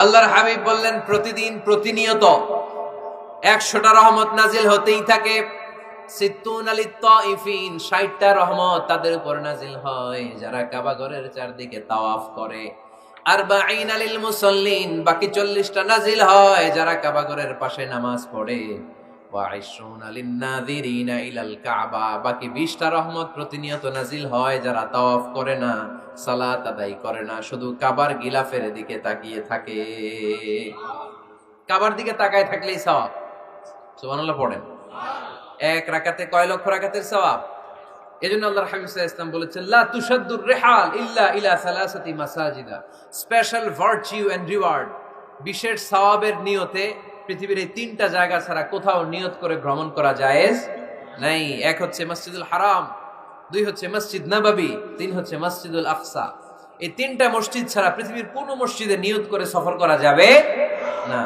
আল্লাহর হাবিব বললেন প্রতিদিন প্রতিনিয়ত 100টা রহমত নাজিল হতেই থাকে। সিত্তুন আলিত তাইফিন, 60টা রহমত তাদের উপর নাজিল হয় যারা কাবা ঘরের চারদিকে তাওয়াফ করে। আরবাঈন আলিল মুসাল্লিন, বাকি 40টা নাজিল হয় যারা কাবা ঘরের পাশে নামাজ পড়ে। ওয়া 20 আলিন নাযিরিনা ইলাল কাবা, বাকি 20টা রহমত প্রতিনিয়ত নাজিল হয় যারা তাওয়াফ করে না, সালাত আদায় করে না, শুধু কাবার গিলাফের দিকে তাকিয়ে থাকে। কাবার দিকে তাকায় থাকলেই সওয়াব। সুবহানাল্লাহ পড়েন। এক রাকাতে কয় লক্ষ রাকাতের সওয়াব। এজন্য আল্লাহর হাবিব সাল্লাল্লাহু আলাইহি ওয়াসাল্লাম বলেছেন, লা তুশাদ্দুর রিহাল ইল্লা ইলা সালাসাতি মাসাজিদা, স্পেশাল ভার্চু এন্ড রিওয়ার্ড, বিশেষ সওয়াবের নিয়তে পৃথিবীর এই 3টা জায়গা ছাড়া কোথাও নিয়ত করে ভ্রমণ করা জায়েজ নাই। এক হচ্ছে মসজিদুল হারাম, 2 হচ্ছে মসজিদ নববী, 3 হচ্ছে মসজিদুল আকসা। এই 3টা মসজিদ ছাড়া পৃথিবীর কোনো মসজিদে নিয়ত করে সফর করা যাবে না।